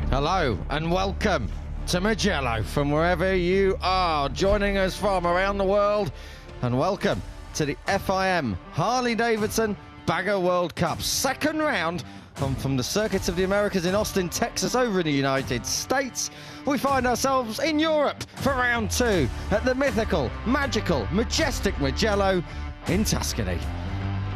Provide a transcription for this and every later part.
Hello and welcome to Mugello from wherever you are joining us from around the world, and welcome to the FIM Harley-Davidson Bagger World Cup second round from the circuits of the Americas in Austin, Texas, over in the United States. We find ourselves in Europe for round two at the mythical, magical, majestic Mugello in Tuscany.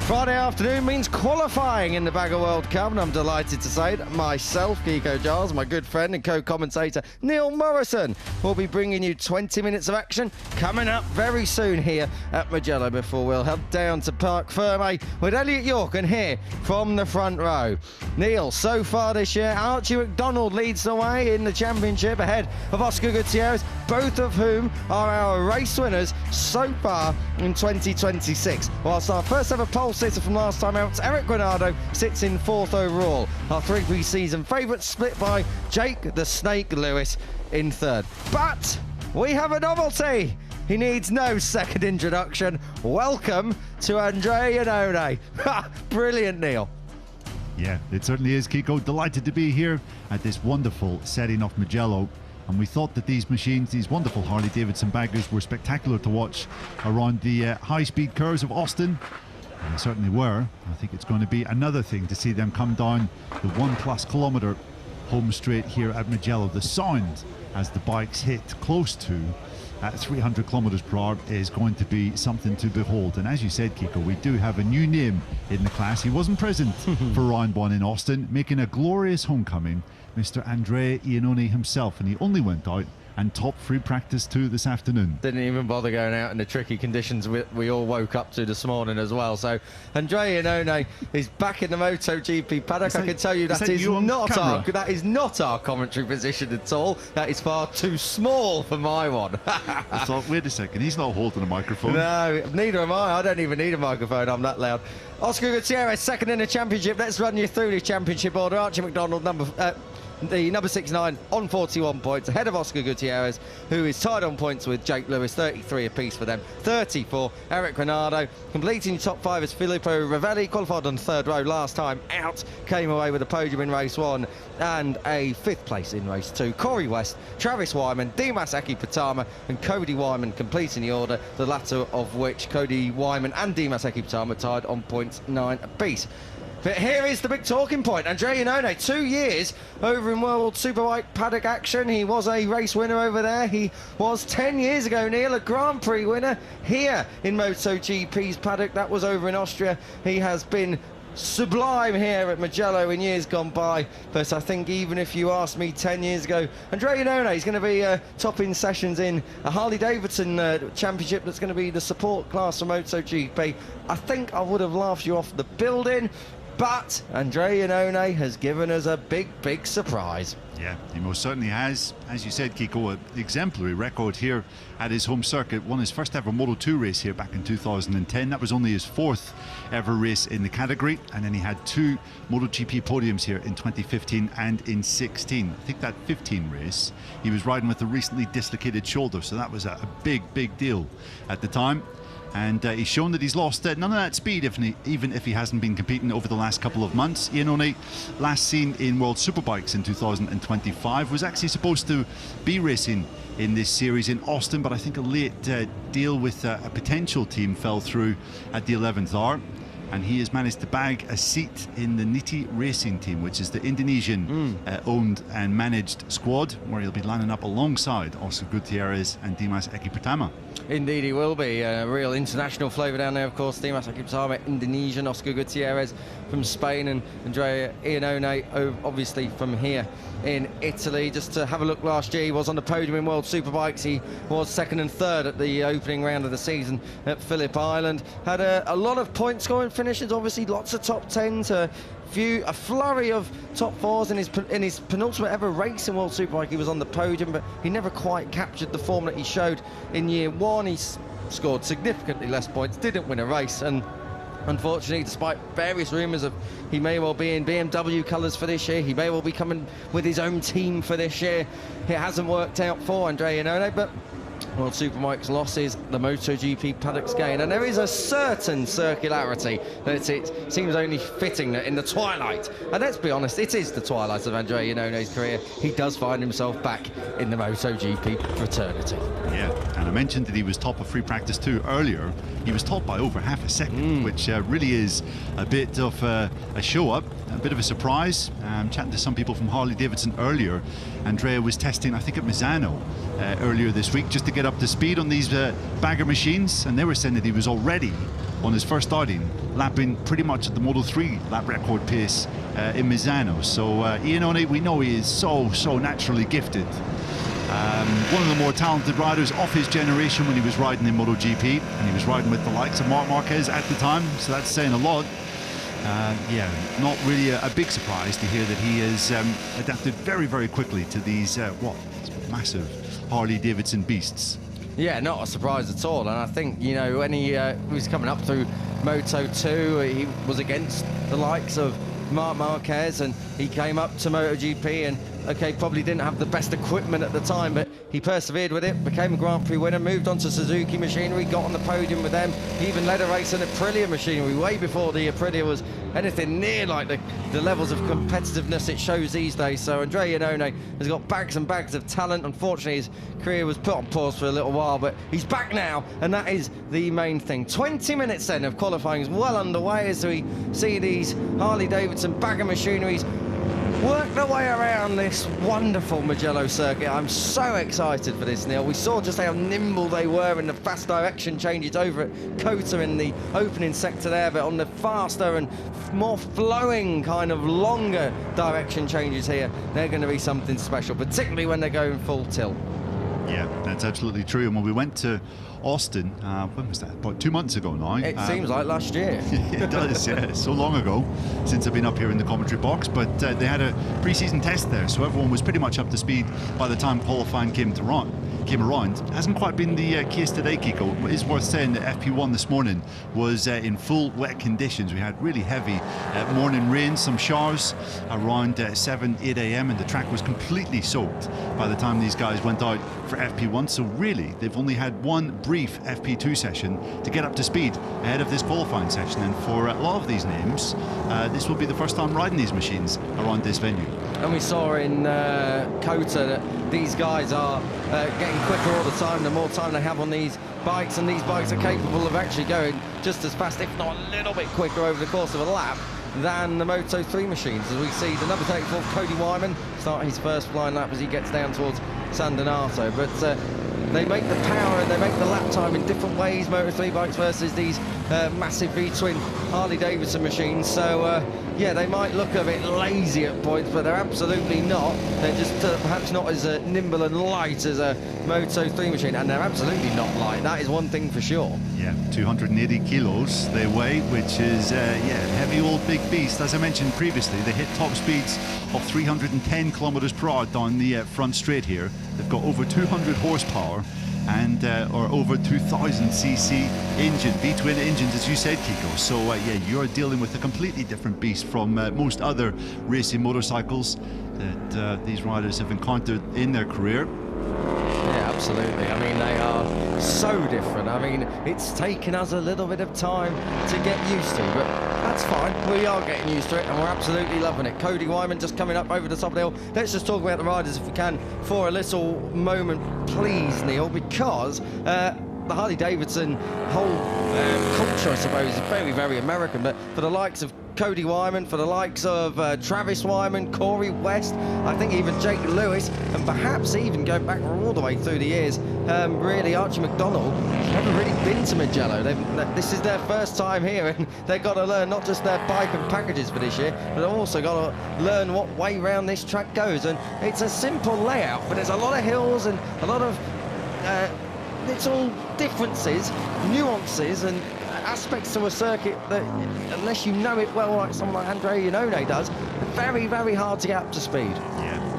Friday afternoon means qualifying in the Bagger World Cup, and I'm delighted to say that myself, Kiko Giles, my good friend and co-commentator Neil Morrison will be bringing you 20 minutes of action coming up very soon here at Mugello before we'll head down to Parc Ferme with Elliot York and hear from the front row. Neil, so far this year, Archie McDonald leads the way in the championship ahead of Oscar Gutierrez, both of whom are our race winners so far in 2026. Whilst our first ever pole sitter from last time out, Eric Granado, sits in fourth overall. Our three pre-season favourites split by Jake the Snake Lewis in third. But we have a novelty. He needs no second introduction. Welcome to Andre Iannone. Brilliant, Neil. Yeah, it certainly is, Kiko. Delighted to be here at this wonderful setting of Mugello. And we thought that these machines, these wonderful Harley-Davidson baggers, were spectacular to watch around the high-speed curves of Austin. And they certainly were. I think it's going to be another thing to see them come down the 1+ kilometre home straight here at Mugello. The sound as the bikes hit close to at 300 kilometers per hour is going to be something to behold. And as you said, Kiko, we do have a new name in the class. He wasn't present for round one in Austin, making a glorious homecoming, Mr. Andre Iannone himself, and he only went out and top free practice too this afternoon. Didn't even bother going out in the tricky conditions we all woke up to this morning as well. So Andre Iannone is back in the MotoGP paddock. I can tell you that is not our commentary position at all. That is far too small for my one. I thought, wait a second, he's not holding a microphone. No, neither am I. I don't even need a microphone. I'm that loud. Oscar Gutierrez second in the championship. Let's run you through the championship order. Archie McDonald, the number 69 on 41 points, ahead of Oscar Gutierrez, who is tied on points with Jake Lewis, 33 apiece for them, 34 Eric Granado. Completing top five is Filippo Ravelli, qualified on the third row last time out, came away with a podium in race one and a fifth place in race two. Corey West, Travis Wyman, Dimas Ekipatama and Cody Wyman completing the order, the latter of which Cody Wyman and Dimas Ekipatama tied on points 9 apiece. But here is the big talking point. Andre Iannone, 2 years over in World Superbike paddock action. He was a race winner over there. He was 10 years ago, Neil, a Grand Prix winner here in MotoGP's paddock. That was over in Austria. He has been sublime here at Mugello in years gone by, but I think even if you asked me 10 years ago, Andre Iannone is going to be topping sessions in a Harley-Davidson championship that's going to be the support class for MotoGP, I think I would have laughed you off the building. But Andre Iannone has given us a big surprise. Yeah, he most certainly has. As you said, Kiko, an exemplary record here at his home circuit. Won his first ever Moto2 race here back in 2010. That was only his fourth ever race in the category. And then he had 2 MotoGP podiums here in 2015 and in 16. I think that 15 race, he was riding with a recently dislocated shoulder. So that was a big deal at the time. And he's shown that he's lost none of that speed, even if he hasn't been competing over the last couple of months. Iannone, last seen in World Superbikes in 2025, was actually supposed to be racing in this series in Austin, but I think a late deal with a potential team fell through at the 11th hour. And he has managed to bag a seat in the Niti Racing team, which is the Indonesian owned and managed squad, where he'll be lining up alongside Oscar Gutierrez and Dimas Ekipatama. Indeed he will be. A real international flavour down there, of course. Dimas Ekipatama, Indonesian, Oscar Gutierrez from Spain, and Andre Iannone, obviously from here in Italy. Just to have a look, last year he was on the podium in World Superbikes. He was second and third at the opening round of the season at Phillip Island. Had a lot of point scoring finishes, obviously lots of top 10s, a flurry of top 4s in his penultimate ever race in World Superbike. He was on the podium, but he never quite captured the form that he showed in year one. He scored significantly less points, didn't win a race, and unfortunately, despite various rumours of he may well be in BMW colours for this year, he may well be coming with his own team for this year, it hasn't worked out for Andre Iannone. But World Superbike's losses, the MotoGP paddock's gain, and there is a certain circularity that it seems only fitting that in the twilight, and let's be honest, it is the twilight of Andrea Iannone's career, he does find himself back in the MotoGP fraternity. Yeah, and I mentioned that he was top of free practice 2 earlier. He was top by over half a second, which really is a bit of a show-up, a bit of a surprise. Chatting to some people from Harley-Davidson earlier, Andrea was testing, I think, at Misano earlier this week just to get up to speed on these bagger machines, and they were saying that he was already on his first outing lapping pretty much at the Moto 3 lap record pace in Misano. So Iannone, we know he is so naturally gifted. One of the more talented riders of his generation when he was riding in MotoGP, and he was riding with the likes of Marc Marquez at the time, so that's saying a lot. Yeah, not really a big surprise to hear that he has adapted very quickly to these massive Harley-Davidson beasts. Yeah, not a surprise at all, and I think, you know, when he was coming up through Moto 2, he was against the likes of Marc Marquez, and he came up to MotoGP and, okay, probably didn't have the best equipment at the time, but he persevered with it, became a Grand Prix winner, moved on to Suzuki machinery, got on the podium with them. He even led a race in Aprilia machinery way before the Aprilia was anything near like the levels of competitiveness it shows these days. So Andrea Iannone has got bags and bags of talent. Unfortunately, his career was put on pause for a little while, but he's back now, and that is the main thing. 20 minutes then of qualifying is well underway as we see these Harley-Davidson bagger machineries work their way around this wonderful Mugello circuit. I'm so excited for this, Neil. We saw just how nimble they were in the fast direction changes over at Kota in the opening sector there, but on the faster and more flowing kind of longer direction changes here, they're going to be something special, particularly when they're going full tilt. Yeah, that's absolutely true. And when we went to Austin, when was that? About 2 months ago now. It seems like last year. It does, yeah. So long ago since I've been up here in the commentary box. But they had a pre-season test there, so everyone was pretty much up to speed by the time qualifying came around. Hasn't quite been the case today, Kiko. It is worth saying that FP1 this morning was in full wet conditions. We had really heavy morning rain, some showers around 7, 8 a.m. and the track was completely soaked by the time these guys went out for FP1. So really, they've only had one brief FP2 session to get up to speed ahead of this qualifying session. And for a lot of these names, this will be the first time riding these machines around this venue. And we saw in Kota that these guys are getting quicker all the time, the more time they have on these bikes, and these bikes are capable of actually going just as fast, if not a little bit quicker over the course of a lap than the Moto 3 machines, as we see the number 34 Cody Wyman start his first flying lap as he gets down towards San Donato. But they make the power and they make the lap time in different ways, Moto 3 bikes versus these massive V-twin Harley-Davidson machines. So yeah, they might look a bit lazy at points, but they're absolutely not. They're just perhaps not as nimble and light as a Moto 3 machine, and they're absolutely not light. That is one thing for sure. Yeah, 280 kilos they weigh, which is yeah, heavy old big beast. As I mentioned previously, they hit top speeds of 310 kilometers per hour down the front straight here. They've got over 200 horsepower and or over 2000 cc engine, V-twin engines, as you said, Kiko. So yeah, you're dealing with a completely different beast from most other racing motorcycles that these riders have encountered in their career. Yeah, absolutely. I mean, they are so different. I mean, it's taken us a little bit of time to get used to, but that's fine. We are getting used to it, and we're absolutely loving it. Cody Wyman just coming up over the top of the hill. Let's just talk about the riders, if we can, for a little moment, please, Neil, because the Harley-Davidson whole culture, I suppose, is very, very American, but for the likes of Cody Wyman, for the likes of Travis Wyman, Corey West, I think even Jake Lewis, and perhaps even going back all the way through the years, really Archie McDonald, haven't really been to Mugello. This is their first time here, and they've got to learn not just their bike and packages for this year, but they've also got to learn what way round this track goes. And it's a simple layout, but there's a lot of hills and a lot of little differences, nuances, and aspects to a circuit that, unless you know it well, like someone like Andrea Iannone does, very, very hard to get up to speed.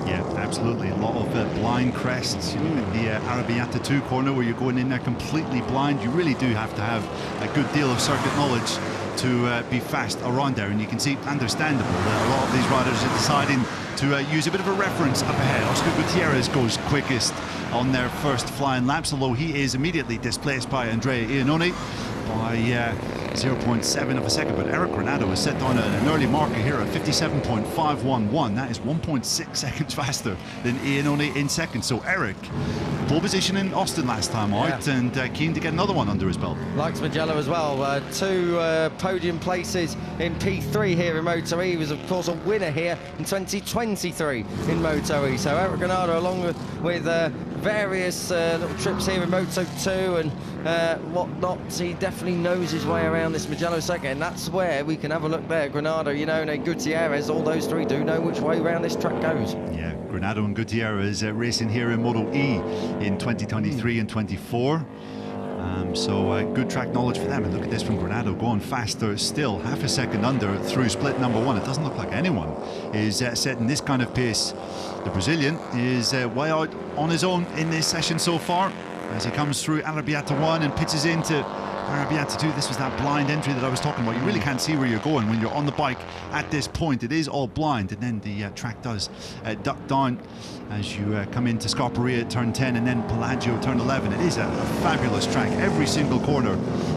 Yeah, absolutely. A lot of blind crests. You look at the Arrabbiata 2 corner where you're going in there completely blind. You really do have to have a good deal of circuit knowledge to be fast around there, and you can see, understandable, that a lot of these riders are deciding to use a bit of a reference up ahead. Oscar Gutierrez goes quickest on their first flying laps, although he is immediately displaced by Andrea Iannone by 0.7 of a second, but Eric Granado has set down an early marker here at 57.511. That is 1.6 seconds faster than Iannone in second. So Eric, pole position in Austin last time out, and keen to get anotde one under his belt. Likes Mugello as well. Two podium places in P3 here in Moto E. He was, of course, a winner here in 2023 in Moto E. So Eric Granado, along with various little trips here in Moto 2 and whatnot, he definitely knows his way around this Mugello circuit, and that's where we can have a look there. Granado, Iannone, Gutierrez, all those three do know which way around this track goes. Yeah, Granado and Gutierrez racing here in Moto E in 2023 and 24. So good track knowledge for them. And look at this from Granado, going faster still, half a second under through split number one. It doesn't look like anyone is setting this kind of pace. The Brazilian is way out on his own in this session so far, as he comes through Arabiata 1 and pitches into Arabiata 2. This was that blind entry that I was talking about. You really can't see where you're going when you're on the bike at this point. It is all blind, and then the track does duck down as you come into Scarperia at turn 10 and then Pelagio turn 11. It is a fabulous track. Every single corner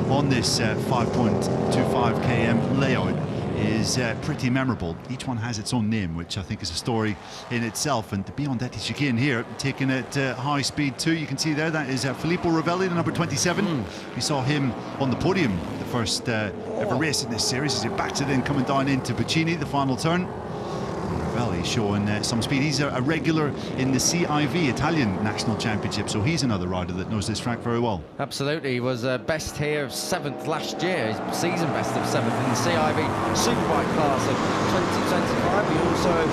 on this 5.25 km layout is pretty memorable. Each one has its own name, which I think is a story in itself. And the Biondetti chicane here, taking it high speed too. You can see there, that is Filippo Ravelli, the number 27. We saw him on the podium the first ever race in this series as he backs it in, coming down into Bacini, the final turn. Ravelli showing some speed. He's a regular in the CIV Italian National Championship, so he's another rider that knows this track very well. Absolutely. He was best here of 7th last year, his season best of 7th in the CIV Superbike class of 2025. He also a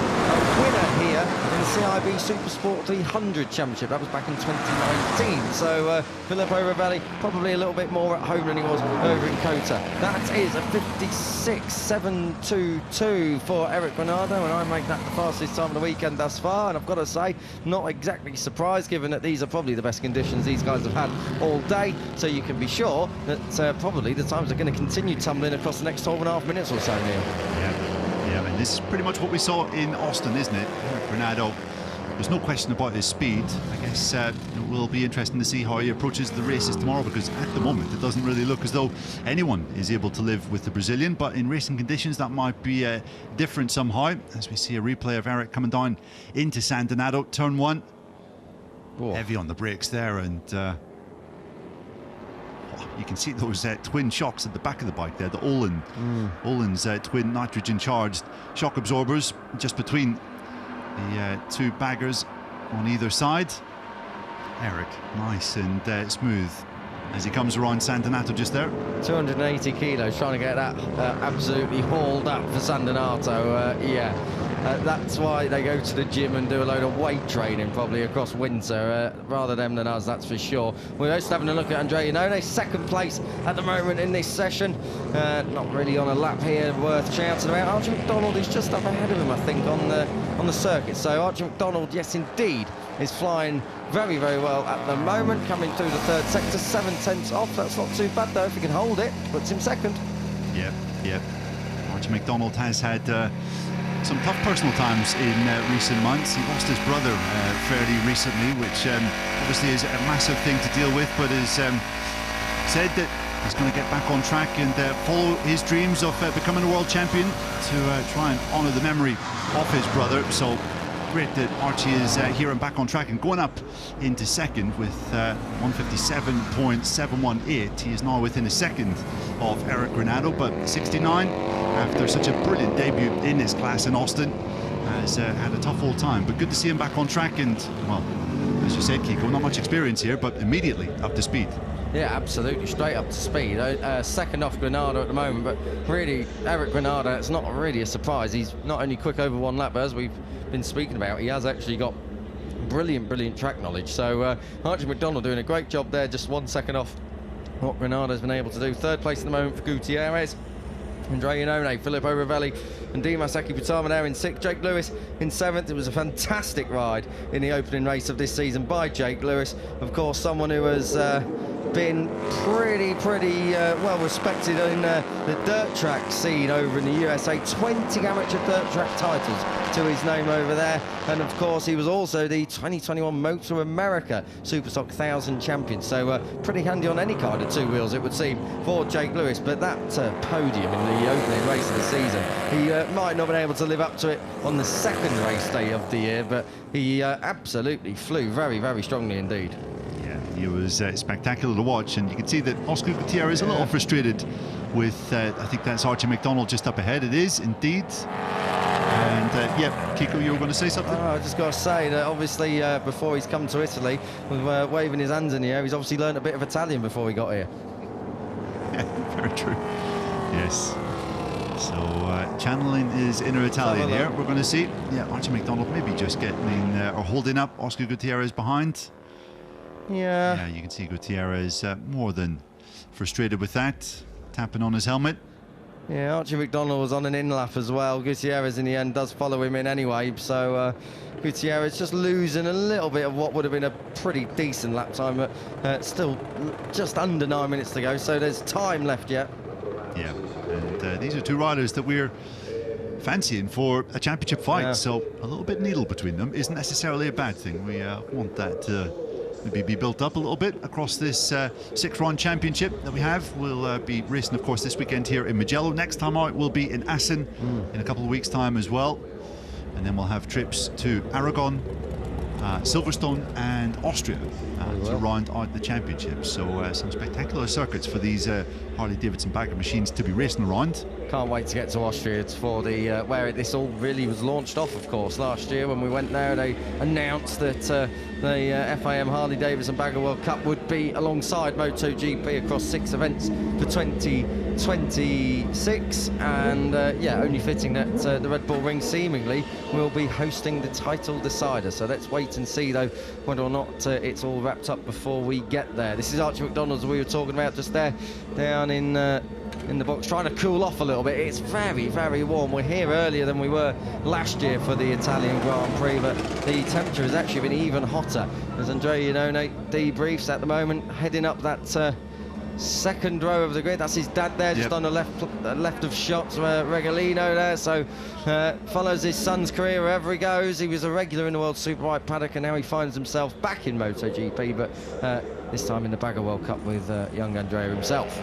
winner here in the CIV Supersport 300 Championship. That was back in 2019. So Filippo Ravelli probably a little bit more at home than he was over in Kota. That is a 56.722 for Eric Granado, and I make that the fastest time of the weekend thus far. And I've got to say, not exactly surprised, given that these are probably the best conditions these guys have had all day. So you can be sure that probably the times are going to continue tumbling across the next 12.5 minutes or so, Neil. Yeah, and this is pretty much what we saw in Austin, isn't it? Granado, there's no question about his speed. I guess it will be interesting to see how he approaches the races tomorrow, because at the moment it doesn't really look as though anyone is able to live with the Brazilian, but in racing conditions that might be different somehow, as we see a replay of Eric coming down into San Donato, turn 1. Heavy on the brakes there, and you can see those twin shocks at the back of the bike there, the Olin's twin nitrogen charged shock absorbers just between the two baggers on either side. Eric, nice and smooth as he comes around San Donato just there. 280 kilos, trying to get that absolutely hauled up for San Donato. That's why they go to the gym and do a load of weight training probably across winter, rather them than us, that's for sure. We're just having a look at Andrea Iannone, second place at the moment in this session. Not really on a lap here worth shouting about. Archie McDonald is just up ahead of him, I think, on the circuit. So Archie McDonald, yes indeed, is flying very, very well at the moment, coming through the third sector, 7/10 off. That's not too bad though. If he can hold it, puts him second. Yeah. Archie McDonald has had some tough personal times in recent months. He lost his brother fairly recently, which obviously is a massive thing to deal with, but has said that he's going to get back on track and follow his dreams of becoming a world champion to try and honour the memory of his brother. So great that Archie is here and back on track and going up into second with 157.718. He is now within a second of Eric Granado, but 69 after such a brilliant debut in this class in Austin has had a tough old time, but good to see him back on track. And well, as you said, Kiko, not much experience here, but immediately up to speed. Yeah, absolutely, straight up to speed. Second off Granado at the moment, but really, Eric Granado, it's not really a surprise. He's not only quick over one lap, but as we've been speaking about, he has actually got brilliant track knowledge. So Archie McDonald doing a great job there, just 1 second off what Granado's been able to do. Third place at the moment for Gutierrez. Andrea Iannone, Filippo Ravelli and Dimas Akiputama there in 6th. Jake Lewis in 7th. It was a fantastic ride in the opening race of this season by Jake Lewis. Of course, someone who has been pretty well respected in the dirt track scene over in the USA. 20 amateur dirt track titles to his name over there, and of course he was also the 2021 Motor America Superstock 1000 champion, so pretty handy on any kind of two wheels, it would seem, for Jake Lewis. But that podium in the opening race of the season, he might not have been able to live up to it on the second race day of the year, but he absolutely flew very strongly indeed. Yeah, he was spectacular to watch, and you can see that Oscar Gutierrez is a little frustrated with, I think that's Archie McDonald just up ahead. It is indeed. And yeah, Kiko, you were going to say something? I just got to say that obviously before he's come to Italy, with waving his hands in the air, he's obviously learned a bit of Italian before he got here. Yeah, very true. Yes. So channeling his inner Italian here. We're going to see. Yeah, Archie McDonald maybe just getting or holding up Oscar Gutierrez behind. Yeah, you can see Gutierrez more than frustrated with that, tapping on his helmet. Yeah, Archie McDonald was on an in-lap as well. Gutierrez in the end does follow him in anyway, so Gutierrez just losing a little bit of what would have been a pretty decent lap time, but still just under 9 minutes to go, so there's time left yet. Yeah, and these are two riders that we're fancying for a championship fight, so a little bit needle between them isn't necessarily a bad thing. We want that to maybe be built up a little bit across this 6-round championship that we have. We'll be racing, of course, this weekend here in Mugello. Next time out will be in Assen in a couple of weeks' time as well, and then we'll have trips to Aragon, Silverstone and Austria to round out the championship. So some spectacular circuits for these Harley-Davidson bagger machines to be racing around. Can't wait to get to Austria. It's for the where this all really was launched off, of course. Last year when we went there, they announced that the FIM Harley-Davidson Bagger World Cup would be alongside MotoGP across 6 events for 2026, and yeah, only fitting that the Red Bull Ring seemingly will be hosting the title decider. So let's wait and see though whether or not it's all wrapped up before we get there. This is Archie McDonald, as we were talking about just there, down in the box, trying to cool off a little bit. It's very warm. We're here earlier than we were last year for the Italian Grand Prix, but the temperature has actually been even hotter as Andrea Iannone debriefs at the moment, heading up that second row of the grid. That's his dad there, just on the left of shots, Regolino there. So follows his son's career wherever he goes. He was a regular in the World Superbike paddock, and now he finds himself back in MotoGP, but this time in the Bagger World Cup with young Andrea himself.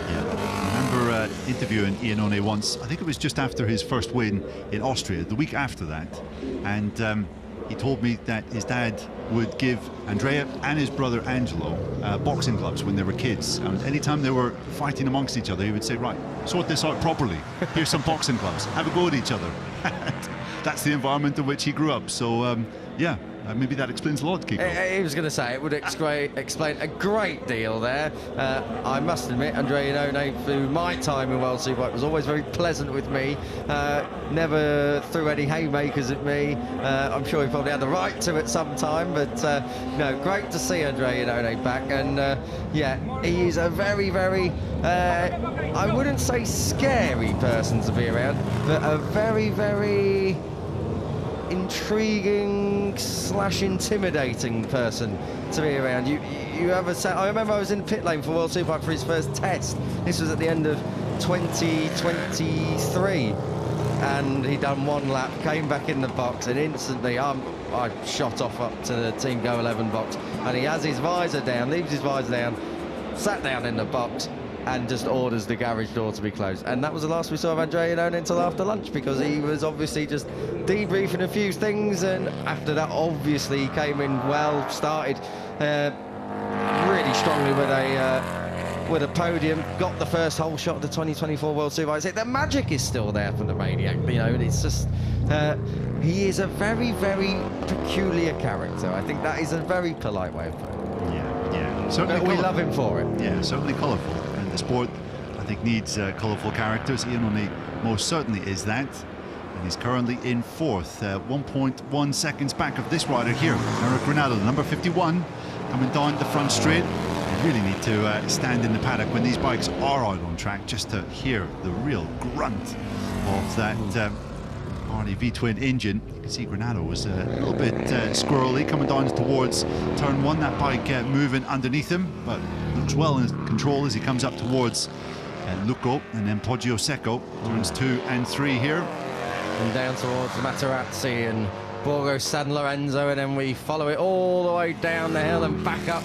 Yeah, I remember interviewing Iannone once. I think it was just after his first win in Austria, the week after that, and he told me that his dad would give Andrea and his brother Angelo boxing gloves when they were kids, and anytime they were fighting amongst each other, he would say, right, sort this out properly, here's some boxing gloves, have a go at each other. That's the environment in which he grew up. So yeah, maybe that explains a lot, Kiko. He was going to say it would explain a great deal there. I must admit, Andrea Iannone, through my time in World Superbike, was always very pleasant with me. Never threw any haymakers at me. I'm sure he probably had the right to at some time, but no, great to see Andrea Iannone back. And yeah, he is a very I wouldn't say scary person to be around, but a very intriguing / intimidating person to be around. You ever say, I remember I was in pit lane for World Superbike for his first test. This was at the end of 2023, and he'd done one lap, came back in the box, and instantly I shot off up to the Team Go 11 box, and he has his visor down, leaves his visor down, sat down in the box, and just orders the garage door to be closed. And that was the last we saw of Andrea Iannone until after lunch, because he was obviously just debriefing a few things, and after that obviously he came in well, started really strongly with a podium, got the first whole shot of the 2024 World Superbike. The magic is still there for the Maniac, you know, and it's just he is a very peculiar character. I think that is a very polite way of putting it. Yeah, certainly. But we love him for it. Yeah, certainly colourful. And the sport, I think, needs colourful characters. Iannone most certainly is that. And he's currently in 4th, 1.1 seconds back of this rider here, Eric Granado, number 51, coming down the front straight. You really need to stand in the paddock when these bikes are out on track just to hear the real grunt of that Harley V-twin engine. You can see Granado was a little bit squirrely coming down towards turn 1. That bike moving underneath him, but looks well in control as he comes up towards Lucco, and then Poggio Secco, turns 2 and 3 here. And down towards Materazzi and Borgo San Lorenzo, and then we follow it all the way down the hill and back up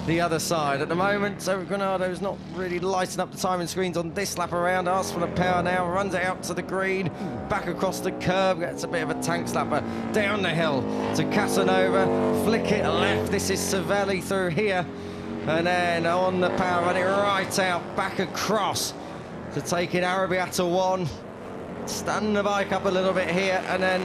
the other side. At the moment, so Granado's not really lighting up the timing screens on this lap around. Asks for the power now, runs it out to the green, back across the curb, gets a bit of a tank slapper down the hill to Casanova, flick it left. This is Cervelli through here, and then on the power, run it right out, back across to take in Arrabbiata 1. Stand the bike up a little bit here, and then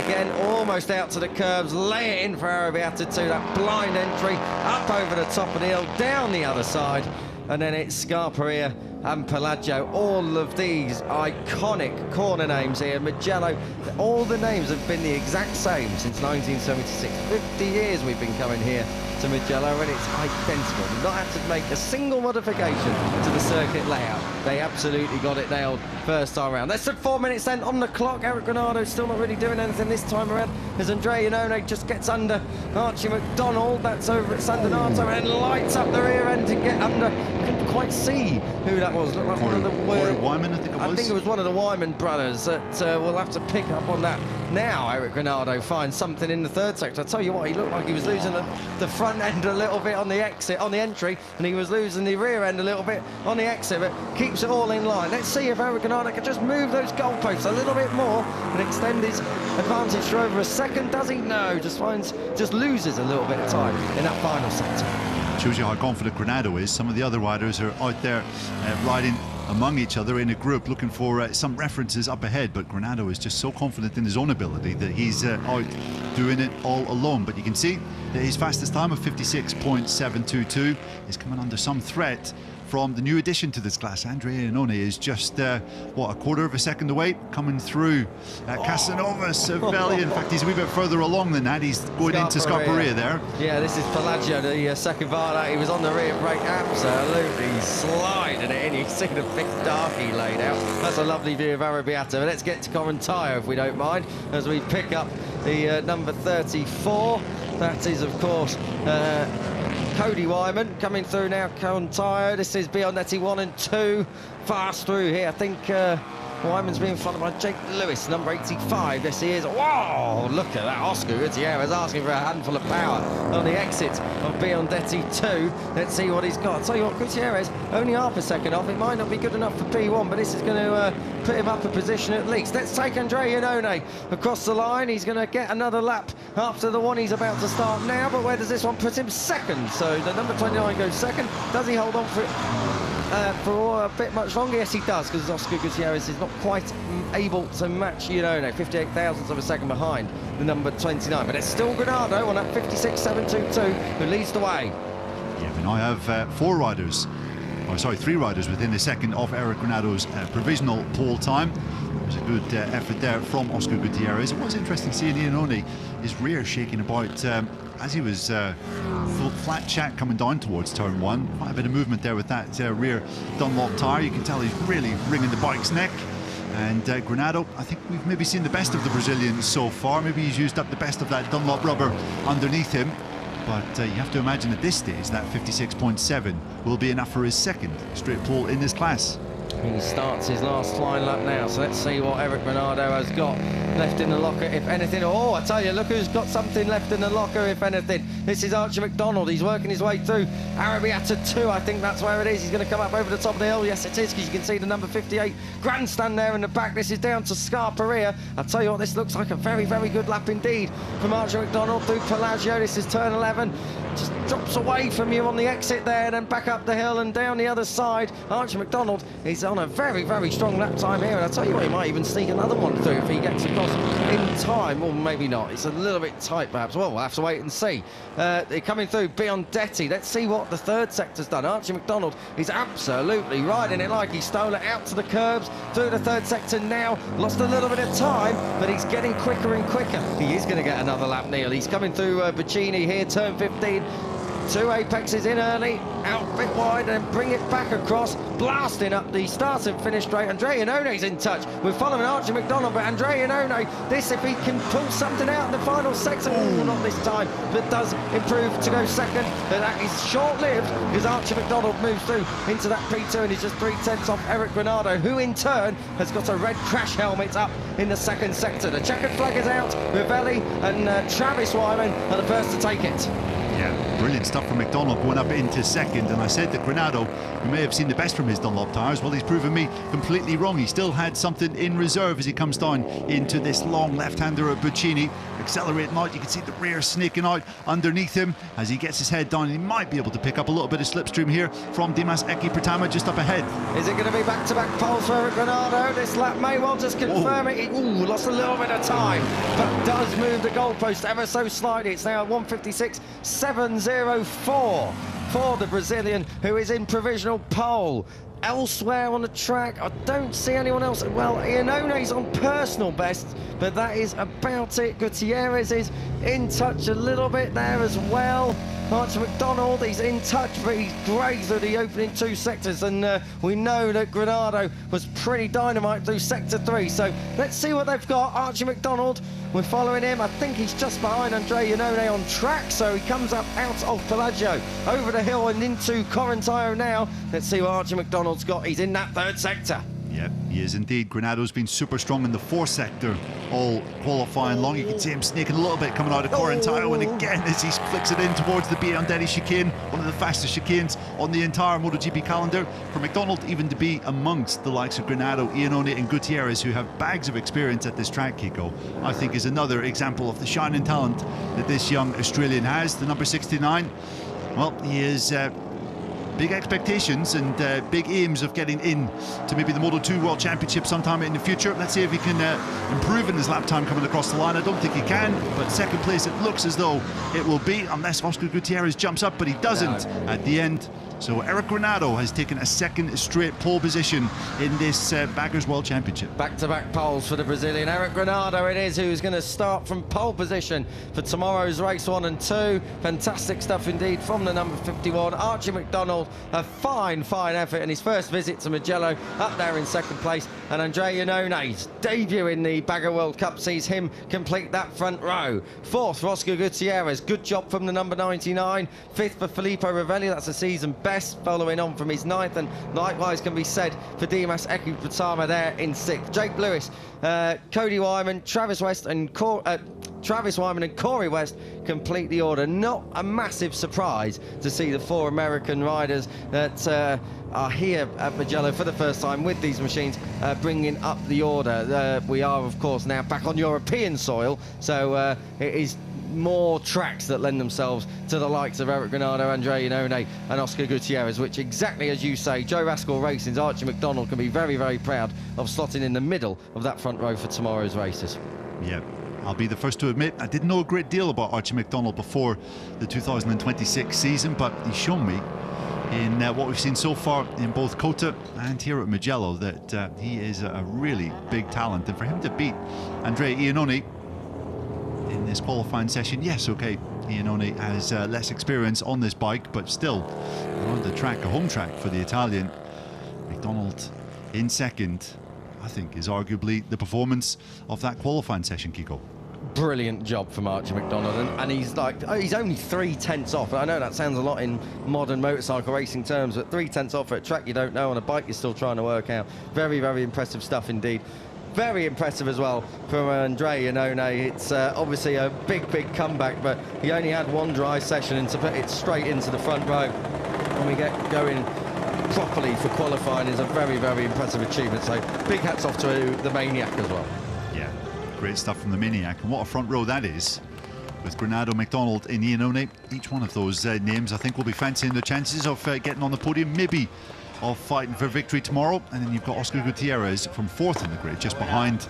again almost out to the curbs, lay it in for Arrabbiata 2. That blind entry up over the top of the hill, down the other side, and then it's Scarperia and Pelagio. All of these iconic corner names here. Mugello, all the names have been the exact same since 1976. 50 years we've been coming here to Mugello, and it's identical. We've not had to make a single modification to the circuit layout. They absolutely got it nailed first time around. That's at 4 minutes then on the clock. Eric Granado still not really doing anything this time around as Andrea Iannone just gets under Archie McDonald. That's over at San Donato, and lights up the rear end to get under. Couldn't quite see who that was. Looked like one of the Wyman, I think it was one of the Wyman brothers. That we'll have to pick up on that now. Eric Granado finds something in the third sector. I tell you what, he looked like he was losing the front end a little bit on the exit, on the entry, and he was losing the rear end a little bit on the exit, but keeps it all in line. Let's see if Eric Granado can just move those goalposts a little bit more and extend his advantage for over a second. Does he? No, just loses a little bit of time in that final sector. Shows you how confident Granado is. Some of the other riders are out there riding among each other in a group, looking for some references up ahead, but Granado is just so confident in his own ability that he's out doing it all alone. But you can see that his fastest time of 56.722 is coming under some threat from the new addition to this class. Andrea Iannone is just, what, a quarter of a second away, coming through Casanova, Cervelli. In fact, he's a wee bit further along than that. He's going into Scarperia there. Yeah, this is Pelagio, the second bar. He was on the rear brake, absolutely sliding it in. You can see the big darky laid out. That's a lovely view of Arrabbiata. But let's get to Correntino, if we don't mind, as we pick up the number 34. That is, of course, Cody Wyman coming through now. Correntino. This is Bionetti 1 and 2. Fast through here. I think Wyman's being followed by Jake Lewis, number 85. Yes, he is. Whoa! Look at that. Oscar Gutierrez asking for a handful of power on the exit of Biondetti 2. Let's see what he's got. I'll tell you what, Gutierrez only half a second off. It might not be good enough for P1, but this is going to put him up a position at least. Let's take Andrea Iannone across the line. He's going to get another lap after the one he's about to start now, but where does this one put him? Second. So the number 29 goes second. Does he hold on for it for a bit much longer? Yes, he does, because Oscar Gutierrez is not quite able to match Iannone, 58 thousandths of a second behind the number 29. But it's still Granado on that 56.722 who leads the way. Yeah, we now have three riders within a second of Eric Granado's provisional pole time. There's a good effort there from Oscar Gutierrez. It was interesting seeing Iannone, his rear shaking about as he was full flat chat coming down towards turn 1. Quite a bit of movement there with that rear Dunlop tyre. You can tell he's really wringing the bike's neck. And Granado, I think we've maybe seen the best of the Brazilians so far. Maybe he's used up the best of that Dunlop rubber underneath him. But you have to imagine at this stage that 56.7 will be enough for his second straight pole in this class. He starts his last flying lap now, so let's see what Eric Granado has got left in the locker, if anything. Oh, I tell you, look who's got something left in the locker, if anything. This is Archie McDonald. He's working his way through Arrabbiata 2. I think that's where it is. He's going to come up over the top of the hill. Yes, it is, because you can see the number 58 grandstand there in the back. This is down to Scarperia. I tell you what, this looks like a very, very good lap indeed from Archie McDonald through Pelagio. This is turn 11. Just drops away from you on the exit there, and then back up the hill and down the other side. Archie McDonald is on a very, very strong lap time here, and I tell you what, he might even sneak another one through if he gets across in time, or maybe not. It's a little bit tight, perhaps. Well, we'll have to wait and see. They're coming through Biondetti. Let's see what the third sector's done. Archie McDonald is absolutely riding it like he stole it out to the curbs through the third sector now. Lost a little bit of time, but he's getting quicker and quicker. He is going to get another lap, Neil. He's coming through Bacchini here, turn 15. Two apexes in early, out a bit wide, and bring it back across, blasting up the start and finish straight. Andrea Ioanno's in touch. We're following Archie McDonald, but Andrea Ioanno, this, if he can pull something out in the final sector, not this time, but does improve to go second. But that is short-lived, because Archie McDonald moves through into that P2, and he's just 3/10 off Eric Granado, who in turn has got a red crash helmet up in the second sector. The checkered flag is out. Rivelli and Travis Wyman are the first to take it. Yeah, brilliant stuff from McDonald going up into second. And I said that Granado, we may have seen the best from his Dunlop tyres. Well, he's proven me completely wrong. He still had something in reserve as he comes down into this long left-hander at Buccini. Accelerating out, you can see the rear snaking out underneath him as he gets his head down. He might be able to pick up a little bit of slipstream here from Dimas Eki just up ahead. Is it going to be back-to-back poles for Eric Granado? This lap may well just confirm it. Ooh, lost a little bit of time, but does move the goalpost ever so slightly. It's now 1:56.704 for the Brazilian, who is in provisional pole. Elsewhere on the track, I don't see anyone else. Well, Ioanno's on personal best, but that is about it. Gutierrez is in touch a little bit there as well. Archie McDonald, he's in touch, but he's grazed through the opening two sectors, and we know that Granado was pretty dynamite through sector 3. So let's see what they've got. Archie McDonald, we're following him. I think he's just behind Andrea Ioanno on track, so he comes up out of Pelagio, over the hill and into Correntino now. Let's see what Archie McDonald's got. He's in that third sector. Yep, he is indeed. Granado's been super strong in the fourth sector all qualifying long. You can see him snaking a little bit coming out of Correntino, and again as he flicks it in towards the Biandetti chicane, one of the fastest chicanes on the entire MotoGP calendar. For McDonald even to be amongst the likes of Granado, Ioanno and Gutierrez, who have bags of experience at this track, Kiko, I think is another example of the shining talent that this young Australian has. The number 69, well, he is big expectations and big aims of getting in to maybe the Moto2 World Championship sometime in the future. Let's see if he can improve in his lap time coming across the line. I don't think he can, but second place it looks as though it will be, unless Oscar Gutierrez jumps up, but he doesn't at the end. So Eric Granado has taken a second straight pole position in this Baggers World Championship. Back-to-back poles for the Brazilian. Eric Granado it is, who's going to start from pole position for tomorrow's race 1 and 2. Fantastic stuff indeed from the number 51. Archie McDonald, a fine effort in his first visit to Mugello, up there in second place. And Andrea Ioanno's debut in the Bagger World Cup sees him complete that front row. Fourth for Oscar Gutierrez, good job from the number 99. Fifth for Filippo Rivelli, that's a season best, following on from his ninth, and likewise can be said for Dimas Eki there in sixth. Jake Lewis, Cody Wyman, Travis Wyman and Corey West complete the order. Not a massive surprise to see the 4 American riders that are here at Mugello for the first time with these machines bringing up the order. We are, of course, now back on European soil, so it is more tracks that lend themselves to the likes of Eric Granado, Andrea Ioanno and Oscar Gutierrez, which, exactly as you say, Joe Rascal Racing's Archie McDonald can be very, very proud of slotting in the middle of that front row for tomorrow's races. Yeah, I'll be the first to admit I didn't know a great deal about Archie McDonald before the 2026 season, but he's shown me in what we've seen so far in both Cota and here at Mugello that he is a really big talent. And for him to beat Andrea Ioanno in this qualifying session, yes, okay, Ioanno has less experience on this bike, but still on the track, a home track for the Italian. McDonald in second, I think, is arguably the performance of that qualifying session, Kiko. Brilliant job from Archie McDonald, and he's only 3/10 off. I know that sounds a lot in modern motorcycle racing terms, but 3/10 off at a track you don't know, on a bike you're still trying to work out. Very, very impressive stuff indeed. Very impressive as well from Andrea Ioanno. It's obviously a big comeback, but he only had one dry session, and to put it straight into the front row when we get going properly for qualifying is a very, very impressive achievement. So big hats off to the Maniac as well. Yeah, great stuff from the Maniac, and what a front row that is, with Granado, McDonald and Ioanno. Each one of those names I think will be fancying their chances of getting on the podium, maybe of fighting for victory tomorrow. And then you've got Oscar Gutierrez from 4th in the grid, just behind.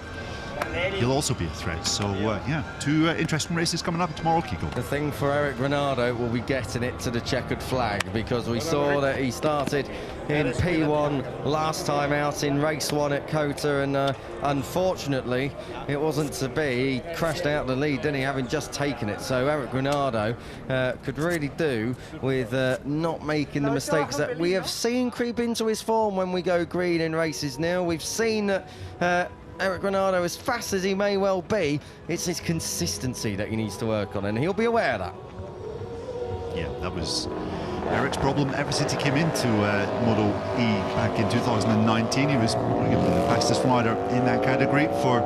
He'll also be a threat. So yeah, 2 interesting races coming up tomorrow, Kiko. The thing for Eric Granado will be getting it to the checkered flag, because we saw that he started in P1 last time out in race 1 at Kota, and unfortunately it wasn't to be. He crashed out the lead, didn't he, having just taken it. So Eric Granado could really do with not making the mistakes that we have seen creep into his form when we go green in races now. We've seen that Eric Granado, as fast as he may well be, it's his consistency that he needs to work on, and he'll be aware of that. Yeah, that was Eric's problem ever since he came into Moto E back in 2019. He was arguably the fastest rider in that category for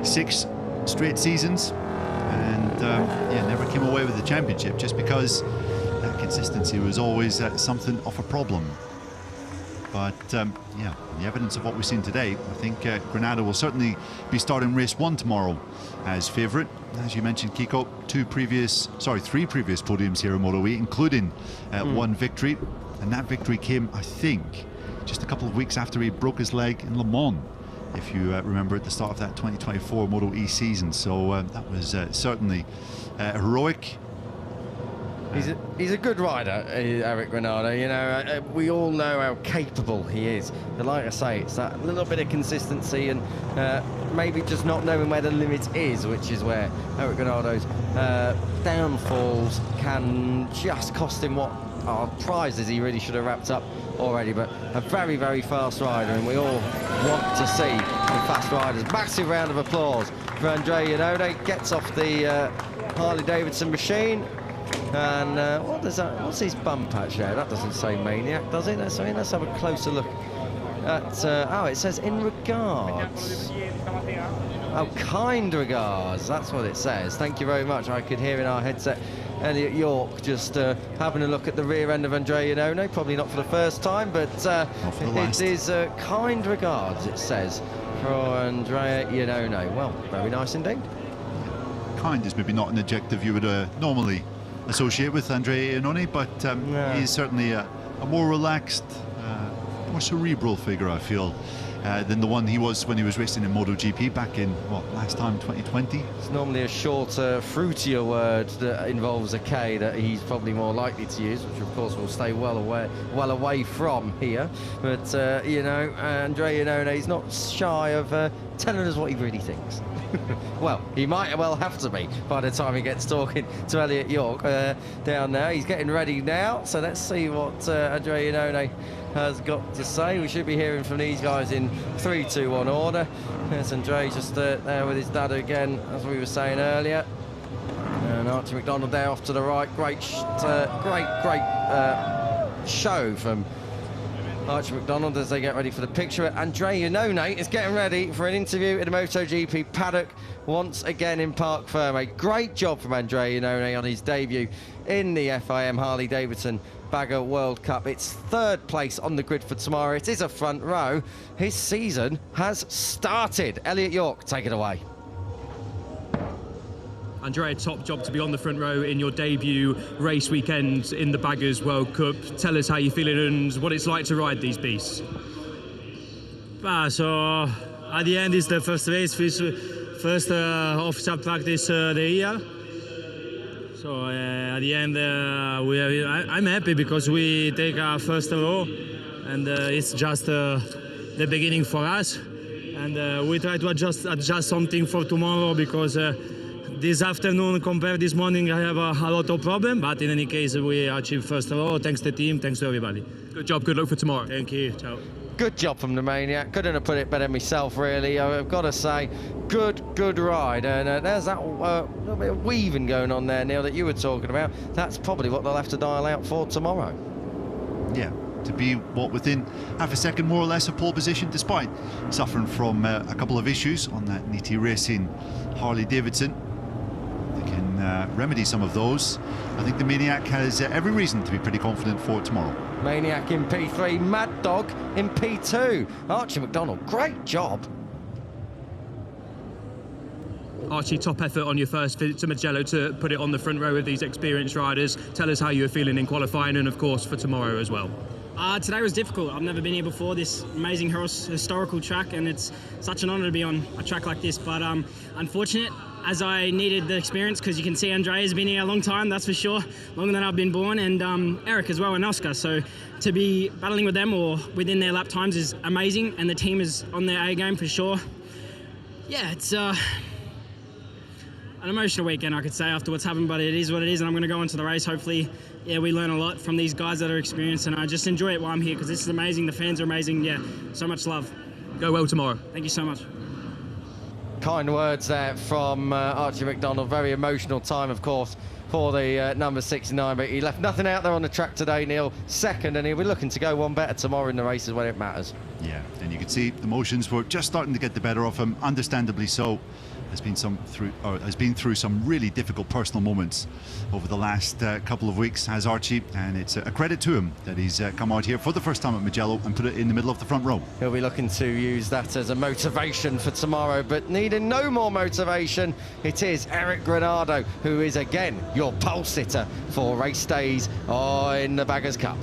6 straight seasons, and yeah, never came away with the championship just because that consistency was always something of a problem. But yeah, the evidence of what we've seen today, I think Granado will certainly be starting race 1 tomorrow as favourite. As you mentioned, Kiko, 3 previous podiums here in Moto E, including 1 victory, and that victory came, I think, just a couple of weeks after he broke his leg in Le Mans, if you remember, at the start of that 2024 Moto E season. So that was certainly heroic. He's a good rider, Eric Granado. You know, we all know how capable he is. But like I say, it's that little bit of consistency and maybe just not knowing where the limit is, which is where Eric Granado's downfalls can just cost him what are prizes he really should have wrapped up already. But a very, very fast rider, and we all want to see the fast riders. Massive round of applause for Andrea Iannone. Gets off the Harley-Davidson machine. And what's his bum patch there? That doesn't say Maniac, does it? Let's have a closer look at, oh, it says in regards. Oh, kind regards, that's what it says. Thank you very much. I could hear in our headset Elliot York just having a look at the rear end of Andrea Iannone, probably not for the first time, but it is kind regards, it says, for Andrea Iannone. Well, very nice indeed. Kind is maybe not an adjective you would normally associate with Andrea Iannone, but he's certainly a more relaxed, more cerebral figure, I feel, than the one he was when he was racing in MotoGP back in, what, last time, 2020? It's normally a shorter, fruitier word that involves a K that he's probably more likely to use, which of course will stay well away from here. But, you know, Andrea Iannone, he's not shy of telling us what he really thinks. Well, he might well have to be by the time he gets talking to Elliot York down there. He's getting ready now, so let's see what Andrea Iannone has got to say. We should be hearing from these guys in 3, 2, 1 order. There's Andrea just there with his dad again, as we were saying earlier. And Archie McDonald there off to the right. Great show from Archie McDonald as they get ready for the picture. Andrea Iannone is getting ready for an interview in the MotoGP paddock once again in Parc Ferme. Great job from Andrea Iannone on his debut in the FIM Harley-Davidson Bagger World Cup. It's 3rd place on the grid for tomorrow. It is a front row. His season has started. Elliot York, take it away. Andrea, top job to be on the front row in your debut race weekend in the Baggers World Cup. Tell us how you're feeling and what it's like to ride these beasts. So at the end, it's the first race, first official practice the year. So at the end, I'm happy because we take our first row, and it's just the beginning for us. And we try to adjust something for tomorrow because this afternoon compared this morning I have a lot of problem, but in any case we achieved first row. Thanks to the team, thanks to everybody. Good job, good luck for tomorrow. Thank you, ciao. Good job from the Maniac. Couldn't have put it better myself, really. I've got to say, good ride. And there's that little bit of weaving going on there, Neil, that you were talking about. That's probably what they'll have to dial out for tomorrow. Yeah, to be, within half a second more or less of pole position, despite suffering from a couple of issues on that Niti Racing Harley-Davidson. They can remedy some of those. I think the Maniac has every reason to be pretty confident for tomorrow. Maniac in P3, Mad Dog in P2. Archie McDonald, great job. Archie, top effort on your first visit to Mugello to put it on the front row with these experienced riders. Tell us how you were feeling in qualifying and, of course, for tomorrow as well. Today was difficult. I've never been here before, this amazing historical track, and it's such an honour to be on a track like this. But unfortunate, as I needed the experience, because you can see Andrea's been here a long time, that's for sure, longer than I've been born, and Eric as well, and Oscar. So to be battling with them or within their lap times is amazing, and the team is on their A game for sure. Yeah, it's an emotional weekend, I could say, after what's happened, but it is what it is, and I'm going to go into the race. Hopefully, yeah, we learn a lot from these guys that are experienced, and I just enjoy it while I'm here, because this is amazing. The fans are amazing. Yeah, so much love. Go well tomorrow. Thank you so much. Kind words there from Archie McDonald. Very emotional time, of course, for the number 69, but he left nothing out there on the track today, Neil. Second, and he'll be looking to go one better tomorrow in the races when it matters. Yeah, and you can see the emotions were just starting to get the better of him, understandably so. Has been through some really difficult personal moments over the last couple of weeks, has Archie, and it's a credit to him that he's come out here for the first time at Mugello and put it in the middle of the front row. He'll be looking to use that as a motivation for tomorrow, but needing no more motivation, it is Eric Granado, who is again your pole sitter for race days in the Baggers Cup.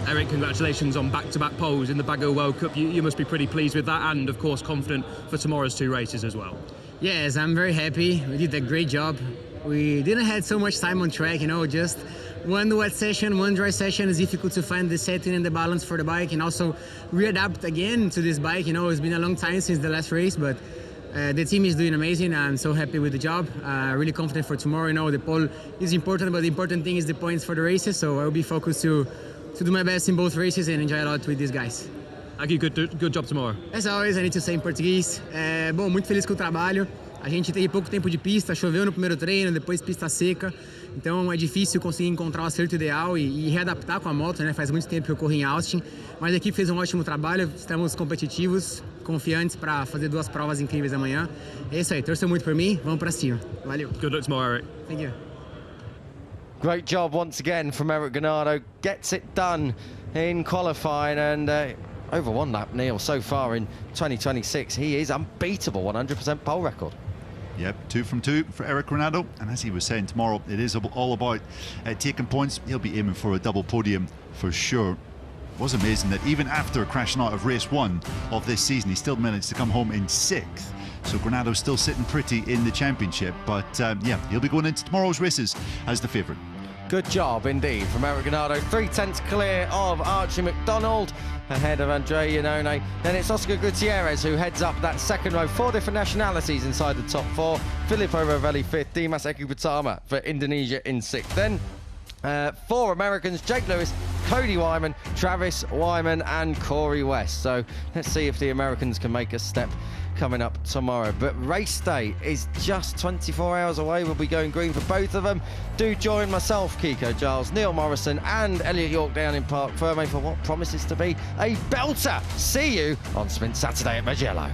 Eric, congratulations on back-to-back poles in the Bagger World Cup. You must be pretty pleased with that, and of course confident for tomorrow's 2 races as well. Yes, I'm very happy. We did a great job. We didn't have so much time on track, just one wet session, one dry session. Is difficult to find the setting and the balance for the bike, and also readapt again to this bike. It's been a long time since the last race, but the team is doing amazing. I'm so happy with the job. Really confident for tomorrow. The pole is important, but the important thing is the points for the races, so I'll be focused to do my best in both races and enjoy a lot with these guys. Thank you, good job tomorrow. As always, I need to say em português. Bom, muito feliz com o trabalho. A gente teve pouco tempo de pista, choveu no primeiro treino, depois pista seca. Então é difícil conseguir encontrar o acerto ideal e readaptar com a moto, Faz muito tempo que eu corro em Austin, mas a equipe fez um ótimo trabalho, estamos competitivos, confiantes para fazer 2 provas incríveis amanhã. É isso aí, torçam muito por mim, vamos para cima. Valeu. Good luck tomorrow, Eric. Thank you. Great job once again from Eric Granado. Gets it done in qualifying and over 1 lap, Neil, so far in 2026. He is unbeatable, 100% pole record. Yep, 2 from 2 for Eric Granado, and as he was saying, tomorrow it is all about taking points. He'll be aiming for a double podium for sure. It was amazing that even after crashing out of race 1 of this season, he still managed to come home in 6th. So Granado's still sitting pretty in the championship, but yeah, he'll be going into tomorrow's races as the favourite. Good job indeed from Eric Granado. 3/10 clear of Archie McDonald ahead of Andrea Iannone. Then it's Oscar Gutierrez who heads up that second row. 4 different nationalities inside the top 4. Filippo Rovelli 5th, Dimas Ekubutama for Indonesia in 6th. Then 4 Americans, Jake Lewis, Cody Wyman, Travis Wyman and Corey West. So let's see if the Americans can make a step coming up tomorrow. But race day is just 24 hours away. We'll be going green for both of them. Do join myself, Kiko Giles, Neil Morrison and Elliot York down in Parc Ferme for what promises to be a belter. See you on Sprint Saturday at Mugello.